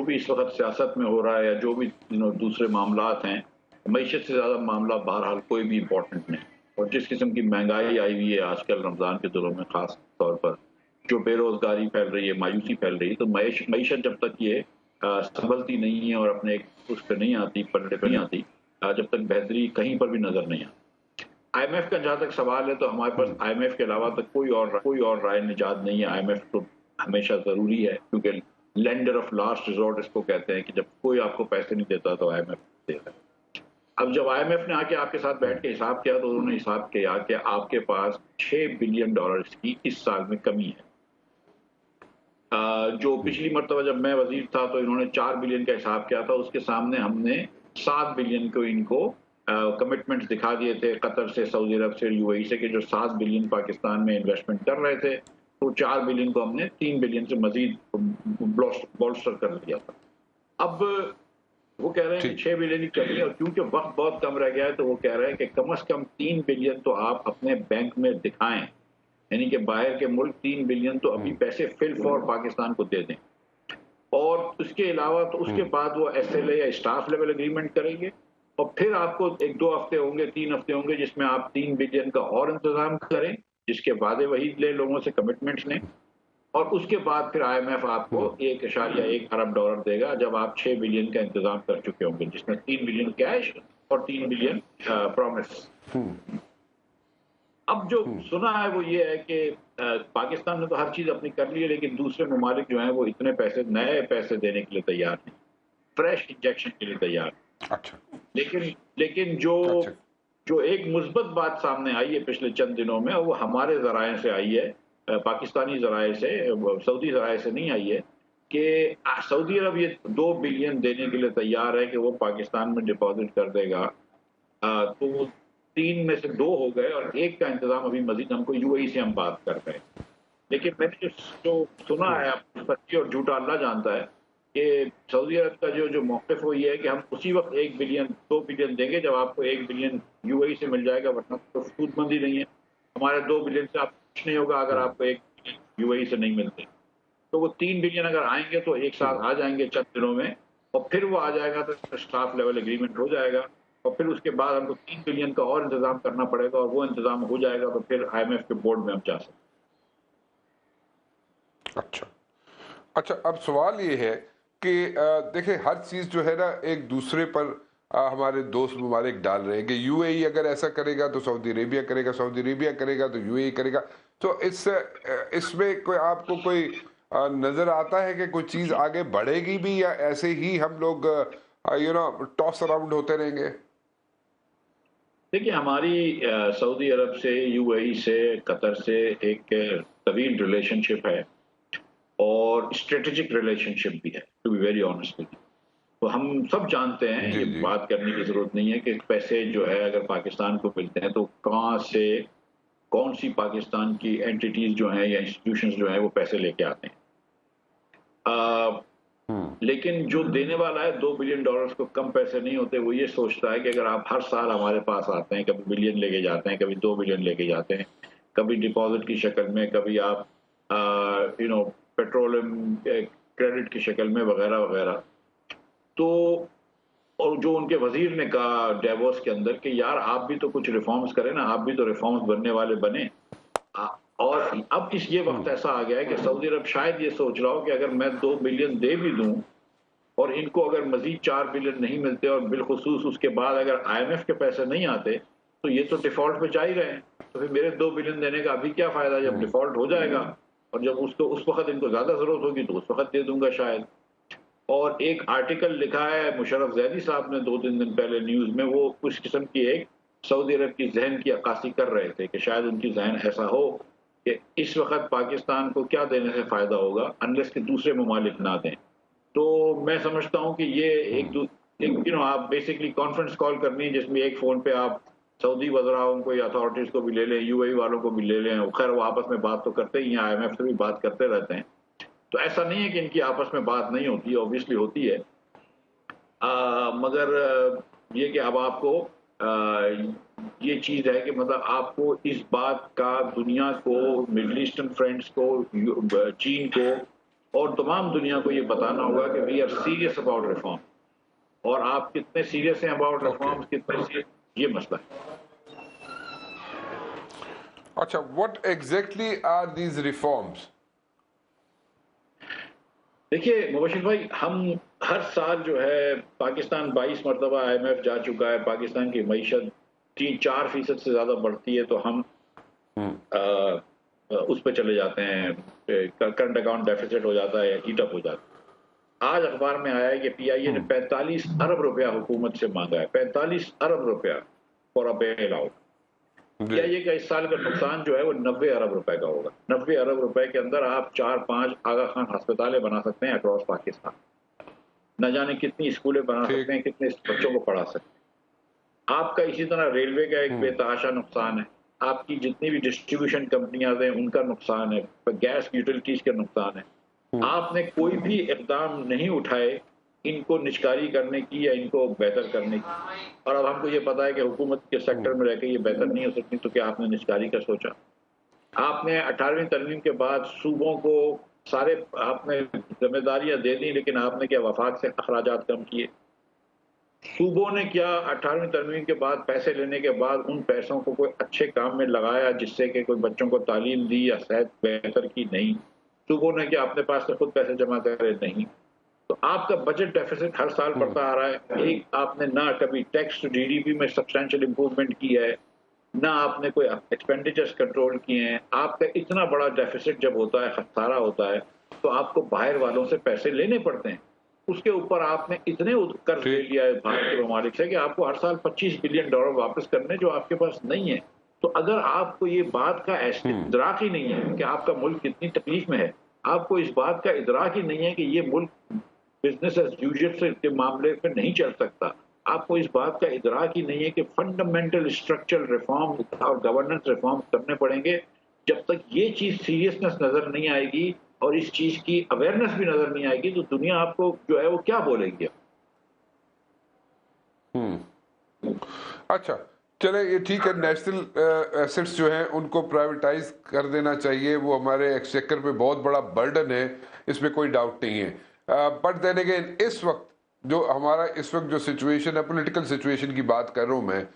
भी इस वक्त सियासत में हो रहा है या जो भी दूसरे मामलात हैं, मईशत से ज़्यादा मामला बहरहाल कोई भी इम्पोर्टेंट नहीं। और जिस किस्म की महंगाई आई हुई है आजकल रमज़ान के दिनों में ख़ास तौर पर, जो बेरोज़गारी फैल रही है, मायूसी फैल रही है, तो मईशत जब तक ये संभलती नहीं है और अपने एक उस पर नहीं आती, पलड़े पर नहीं आती, जब तक बेहतरी कहीं पर भी नज़र नहीं आती। आईएमएफ का जहाँ तक सवाल है, तो हमारे पास आईएमएफ के अलावा तो कोई और राय निजात नहीं है। आईएमएफ तो हमेशा ज़रूरी है, क्योंकि लेंडर ऑफ लास्ट रिजॉर्ट इसको कहते हैं कि जब कोई आपको पैसे नहीं देता तो आईएमएफ देता है। अब जब आईएमएफ ने आके आपके साथ बैठ के हिसाब किया, तो उन्होंने हिसाब किया कि आपके पास $6 बिलियन की इस साल में कमी है। जो पिछली मरतबा जब मैं वजीर था तो इन्होंने 4 बिलियन का हिसाब किया था, उसके सामने हमने 7 बिलियन को इनको कमिटमेंट्स दिखा दिए थे कतर से, सऊदी अरब से, यूएई से, कि जो 7 बिलियन पाकिस्तान में इन्वेस्टमेंट कर रहे थे, तो 4 बिलियन को हमने 3 बिलियन से मजीद बोल्स्टर कर दिया था। अब वो कह रहे हैं कि 6 बिलियन की कमी है, और क्योंकि वक्त बहुत कम रह गया है, तो वो कह रहे हैं कि कम से कम 3 बिलियन तो आप अपने बैंक में दिखाएं, यानी कि बाहर के मुल्क 3 बिलियन तो अभी पैसे फिल फॉर पाकिस्तान को दे दें, और उसके अलावा तो उसके बाद वो एसएलए या स्टाफ लेवल एग्रीमेंट करेंगे, और फिर आपको 1-2 हफ्ते होंगे, 3 हफ्ते होंगे, जिसमें आप 3 बिलियन का और इंतजाम करें, जिसके वादे वही ले लोगों से, कमिटमेंट्स लें, और उसके बाद फिर आईएमएफ आपको $1.1 अरब देगा जब आप 6 बिलियन का इंतजाम कर चुके होंगे, जिसमें 3 बिलियन कैश और 3 बिलियन प्रॉमिस। अब जो सुना है वो ये है कि पाकिस्तान ने तो हर चीज अपनी कर ली है, लेकिन दूसरे ममालिक जो हैं वो इतने पैसे, नए पैसे देने के लिए तैयार नहीं, फ्रेश इंजेक्शन के लिए तैयार। अच्छा। लेकिन जो एक मुस्बत बात सामने आई है पिछले चंद दिनों में, वो हमारे जराए से आई है, पाकिस्तानी जराए से, सऊदी जराए से नहीं आई है, कि सऊदी अरब ये 2 बिलियन देने के लिए तैयार है कि वो पाकिस्तान में डिपॉजिट कर देगा। तो 3 में से 2 हो गए और 1 का इंतजाम अभी मजीद हमको यूएई से हम बात कर रहे हैं। लेकिन मैंने जो सुना है, सच्ची और झूठा अल्लाह जानता है, कि सऊदी अरब का जो मौक़िफ़ वो ये है कि हम उसी वक्त 1 बिलियन 2 बिलियन देंगे जब आपको 1 बिलियन यूएई से मिल जाएगा, वरना तो सूदमंद ही नहीं है। हमारे 2 बिलियन से आप कुछ नहीं होगा अगर आपको 1 बिलियन यूएई से नहीं मिलते। तो वो 3 बिलियन अगर आएंगे तो एक साथ आ जाएंगे चंद दिनों में, और फिर वो आ जाएगा तो स्टाफ लेवल एग्रीमेंट हो जाएगा, और फिर उसके बाद हमको 3 बिलियन का और इंतजाम करना पड़ेगा, और वो इंतजाम हो जाएगा तो फिर आईएमएफ के बोर्ड में हम जा सकते। अच्छा, अब सवाल ये है कि देखिए हर चीज जो है ना एक दूसरे पर हमारे दोस्त ममालिक डाल रहे हैं कि यूएई अगर ऐसा करेगा तो सऊदी अरेबिया करेगा, सऊदी अरेबिया करेगा तो यूएई करेगा। तो इसमें कोई आपको कोई नजर आता है कि कोई चीज आगे बढ़ेगी भी, या ऐसे ही हम लोग टॉस अराउंड होते रहेंगे? देखिए, हमारी सऊदी अरब से, यूएई से, कतर से एक तवील रिलेशनशिप है, और स्ट्रेटेजिक रिलेशनशिप भी है, to be very honest with you. तो हम सब जानते हैं, ये बात करने की जरूरत नहीं है कि पैसे जो है अगर पाकिस्तान को मिलते हैं तो कहाँ से, कौन सी पाकिस्तान की एंटिटीज जो हैं या इंस्टीट्यूशंस जो हैं वो पैसे लेके आते हैं। लेकिन जो देने वाला है $2 बिलियन को कम पैसे नहीं होते। वो ये सोचता है कि अगर आप हर साल हमारे पास आते हैं, कभी बिलियन लेके जाते हैं, कभी 2 बिलियन लेके जाते हैं, कभी डिपॉजिट की शक्ल में, कभी आप पेट्रोलियम क्रेडिट की शक्ल में, वगैरह वगैरह। तो और जो उनके वजीर ने कहा डेवोस के अंदर कि यार आप भी तो कुछ रिफॉर्म्स करें ना, आप भी तो रिफॉर्म्स बनने वाले बने। और अब ये वक्त ऐसा आ गया है कि सऊदी अरब शायद ये सोच रहा हो कि अगर मैं 2 बिलियन दे भी दूं और इनको अगर मजीद 4 बिलियन नहीं मिलते, और बिलखुसूस उसके बाद अगर आईएमएफ के पैसे नहीं आते, तो ये तो डिफॉल्ट पे जा ही रहे हैं। तो फिर मेरे 2 बिलियन देने का अभी क्या फायदा, जब डिफॉल्ट हो जाएगा, और जब उसको उस वक्त इनको ज्यादा जरूरत होगी तो उस वक्त दे दूंगा शायद। और एक आर्टिकल लिखा है मुशर्रफ जैदी साहब ने 2-3 दिन पहले न्यूज में, वो कुछ किस्म की एक सऊदी अरब की जहन की अक्कासी कर रहे थे कि शायद उनकी जहन ऐसा हो कि इस वक्त पाकिस्तान को क्या देने से फायदा होगा अनलेस कि दूसरे ममालिक ना दें। तो मैं समझता हूँ कि ये एक आप बेसिकली कॉन्फ्रेंस कॉल करनी है, जिसमें एक फोन पे आप सऊदी वज़राओं को या अथॉरिटीज को भी ले लें, यूएई वालों को भी ले लें। खैर वो आपस में बात तो करते ही हैं, आईएमएफ से भी बात करते रहते हैं, तो ऐसा नहीं है कि इनकी आपस में बात नहीं होती, ऑब्वियसली होती है। मगर ये कि अब आपको ये चीज है कि मतलब आपको इस बात का दुनिया को, मिडल ईस्टर्न फ्रेंड्स को, चीन को और तमाम दुनिया को ये बताना होगा कि we are serious about reform, और आप कितने सीरियस हैं अबाउट ओके। रिफॉर्म्स, कितने सीरियस, ये मसला है। अच्छा, what exactly are these reforms? देखिए मुबशिर भाई, हम हर साल जो है पाकिस्तान 22 मरतबा IMF जा चुका है, पाकिस्तान की मईशत 3-4% से ज़्यादा बढ़ती है तो हम उस पर चले जाते हैं, करंट अकाउंट डेफिसिट हो जाता है, हीट अप हो जाता है। आज अखबार में आया है कि PIA ने 45 अरब रुपया हुकूमत से मांगा है, 45 अरब रुपया for a bail out. PIA का इस साल का नुकसान जो है वो 90 अरब रुपए का होगा। 90 अरब रुपए के अंदर आप 4-5 आगा खान अस्पतालें बना सकते हैं अक्रॉस पाकिस्तान, न जाने कितनी स्कूलें बना सकते ठीक। हैं, कितने बच्चों को पढ़ा सकते हैं। आपका इसी तरह रेलवे का एक बेतहाशा नुकसान है, आपकी जितनी भी डिस्ट्रीब्यूशन कंपनियां हैं उनका नुकसान है, गैस यूटिलिटीज का नुकसान है। आपने कोई भी इकदाम नहीं उठाए इनको निष्कारी करने की या इनको बेहतर करने की, और अब हमको ये पता है कि हुकूमत के सेक्टर में रहकर ये बेहतर नहीं हो सकती, तो क्या आपने निष्कारी का सोचा? आपने 18वीं तरमीम के बाद सूबों को सारे आपने जिम्मेदारियां दे दी, लेकिन आपने क्या वफाक से अखराजात कम किए? सूबों ने क्या 18वीं तरमीम के बाद पैसे लेने के बाद उन पैसों को कोई अच्छे काम में लगाया जिससे कि कोई बच्चों को तालीम दी या सेहत बेहतर की? नहीं। सूबों ने क्या अपने पास से खुद पैसे जमा करे? नहीं। तो आपका बजट डेफिसिट हर साल बढ़ता आ रहा है। एक आपने ना कभी टैक्स टू GDP में सब्सटेंशियल इंप्रूवमेंट की है, ना आपने कोई एक्सपेंडिचर्स कंट्रोल किए हैं। आपका इतना बड़ा डेफिसिट जब होता है, खसारा होता है, तो आपको बाहर वालों से पैसे लेने पड़ते हैं। उसके ऊपर आपने इतने कर्ज ले लिया है भारत के ममालिक से कि आपको हर साल $25 बिलियन वापस करने जो आपके पास नहीं है। तो अगर आपको ये बात का इदराक ही नहीं है कि आपका मुल्क कितनी तकलीफ में है, आपको इस बात का इदराक ही नहीं है कि ये मुल्क बिजनेस एज यूजुअल के मामले में नहीं चल सकता, आपको इस बात का इदराक ही नहीं है कि फंडामेंटल स्ट्रक्चरल रिफॉर्म और गवर्नेंस रिफॉर्म करने पड़ेंगे। जब तक ये चीज सीरियसनेस नजर नहीं आएगी और इस चीज की अवेयरनेस भी नजर नहीं आएगी, तो दुनिया आपको जो है वो क्या बोलेगी? अच्छा, चले ये ठीक है, नेशनल एसेट्स जो हैं उनको प्राइवेटाइज कर देना चाहिए, वो हमारे एक्सचेकर पे बहुत बड़ा बर्डन है, इसमें कोई डाउट नहीं है। बट देन अगेन इस वक्त जो हमारा इस वक्त जो सिचुएशन है, पॉलिटिकल सिचुएशन की बात कर रहा हूं मैं,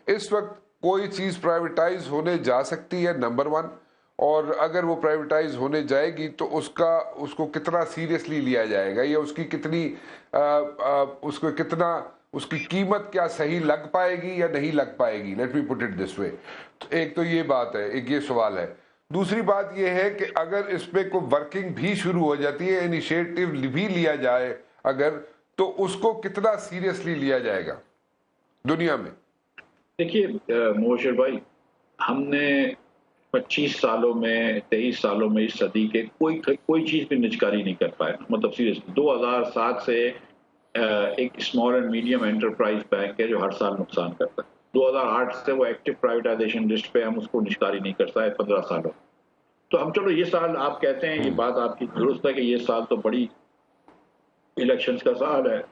इस वक्त कोई चीज प्राइवेटाइज होने जा सकती है, नंबर वन। और अगर वो प्राइवेटाइज होने जाएगी तो उसको कितना सीरियसली लिया जाएगा, या उसकी कितनी उसको कितना उसकी कीमत क्या सही लग पाएगी या नहीं लग पाएगी, let me put it this way. तो एक तो ये बात है, एक ये सवाल है। दूसरी बात ये है कि अगर इस पे कोई वर्किंग भी शुरू हो जाती है, इनिशिएटिव भी लिया जाए अगर, तो उसको कितना सीरियसली लिया जाएगा दुनिया में? देखिए मोहशिर भाई, हमने 25 सालों में 23 सालों में इस सदी के कोई चीज भी निजकारी नहीं कर पाए, मतलब सीरियसली। 2007 से एक small and medium enterprise bank है जो हर साल नुकसान करता है। 2008 से वो एक्टिव प्राइवेटाइजेशन लिस्ट पे, हम उसको निष्कारी नहीं कर पाए 15 सालों। तो हम चलो ये साल आप कहते हैं, ये बात आपकी दुरुस्त है कि ये साल तो बड़ी इलेक्शंस का साल है,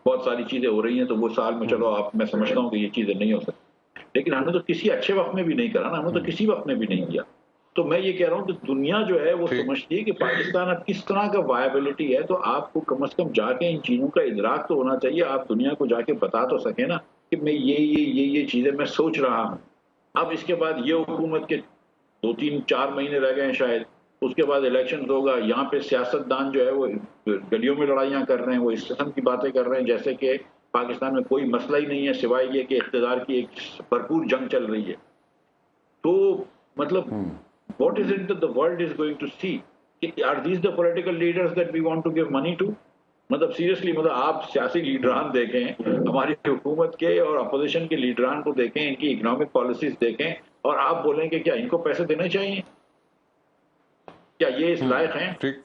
बहुत सारी चीजें हो रही हैं, तो वो साल में चलो आप, मैं समझता हूँ कि ये चीजें नहीं हो सकती, लेकिन हमने तो किसी अच्छे वक्त में भी नहीं करा ना, हमने तो किसी वक्त में भी नहीं किया। तो मैं ये कह रहा हूँ कि दुनिया जो है वो समझती है कि पाकिस्तान अब किस तरह का वायबिलिटी है, तो आपको कम से कम जाके इन चीजों का इदराक तो होना चाहिए। आप दुनिया को जाके बता तो सके ना कि मैं ये चीजें मैं सोच रहा हूँ। अब इसके बाद ये हुकूमत के 2-3-4 महीने रह गए हैं शायद, उसके बाद इलेक्शन होगा। यहाँ पे सियासतदान जो है वो गलियों में लड़ाइयाँ कर रहे हैं, वो इस किस्म की बातें कर रहे हैं जैसे कि पाकिस्तान में कोई मसला ही नहीं है सिवाय ये कि इख्तिदार की एक भरपूर जंग चल रही है। तो मतलब what is it that the world is going to see? Are these the political leaders that we want to give money to? मतलब सीरियसली, मतलब आप सियासी लीडरान देखें, हमारी हुकूमत के और अपोजिशन के लीडरान को देखें, इनकी इकोनॉमिक पॉलिसीज देखें, और आप बोलेंगे क्या इनको पैसे देने चाहिए? क्या ये इस लायक हैं? ठीक।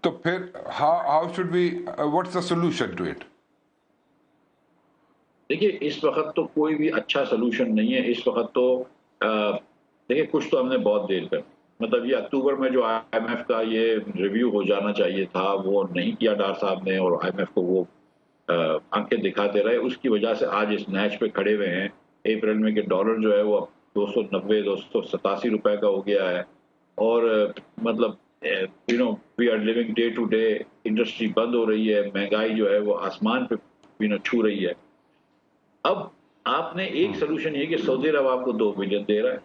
तो फिर how should we, what's the solution to it? देखिए इस वक्त तो कोई भी अच्छा सोल्यूशन नहीं है। इस वक्त तो देखिए कुछ तो हमने बहुत देर कर, मतलब ये अक्टूबर में जो IMF का ये रिव्यू हो जाना चाहिए था वो नहीं किया डार साहब ने, और IMF को वो आंखें दिखाते रहे, उसकी वजह से आज इस नैच पे खड़े हुए हैं। अप्रैल में कि डॉलर जो है वो 290 287 रुपए का हो गया है। और मतलब we are living day to day, industry बंद हो रही है, महंगाई जो है वो आसमान पे छू रही है। अब आपने एक सोल्यूशन ये कि सऊदी अरब आपको 2 बिलियन दे रहा है,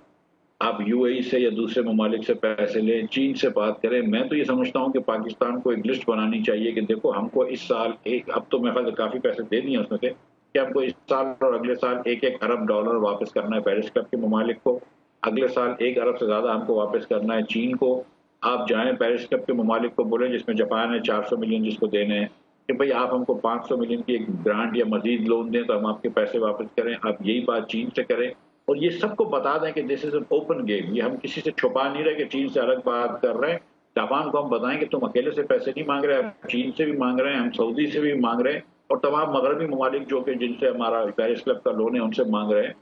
आप यूएई से या दूसरे ममालिक से पैसे लें, चीन से बात करें। मैं तो ये समझता हूँ कि पाकिस्तान को एक लिस्ट बनानी चाहिए कि देखो हमको इस साल एक, अब तो मेरे ख्याल से काफ़ी पैसे दे दिए उसमें से, कि हमको इस साल और अगले साल 1-1 अरब डॉलर वापस करना है पेरिस क्लब के ममालिक को, अगले साल 1 अरब से ज़्यादा हमको वापस करना है चीन को। आप जाएँ पेरिस क्लब के ममालिक को बोलें, जिसमें जापान है 400 मिलियन जिसको देने हैं, कि भाई आप हमको 500 मिलियन की एक ग्रांट या मजीद लोन दें तो हम आपके पैसे वापस करें। आप यही बात चीन से करें और ये सबको बता दें कि this is an open game, ये हम किसी से छुपा नहीं रहे कि चीन से अलग बात कर रहे हैं। जापान को हम बताएं कि तुम अकेले से पैसे नहीं मांग रहे, आप चीन से भी मांग रहे हैं, हम सऊदी से भी मांग रहे हैं और तमाम मगरबी ममालिक जो कि जिनसे हमारा पेरिस क्लब का लोन है उनसे मांग रहे हैं।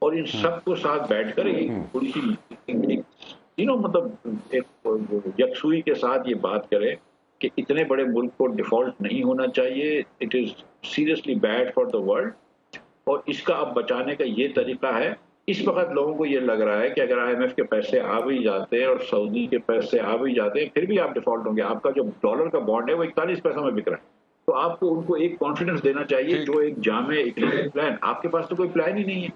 और इन सबको साथ बैठकर एक थोड़ी सी मतलब एक यकसुई के साथ ये बात करें कि इतने बड़े मुल्क को डिफॉल्ट नहीं होना चाहिए। It is seriously bad for the world और इसका अब बचाने का ये तरीका है। इस वक्त लोगों को ये लग रहा है कि अगर आईएमएफ के पैसे आ भी जाते हैं और सऊदी के पैसे आ भी जाते हैं फिर भी आप डिफॉल्ट होंगे। आपका जो डॉलर का बॉन्ड है वो 41 पैसों में बिक रहा है। तो आपको उनको एक कॉन्फिडेंस देना चाहिए, जो एक जामे इकोनॉमिक प्लान, आपके पास तो कोई प्लान ही नहीं है।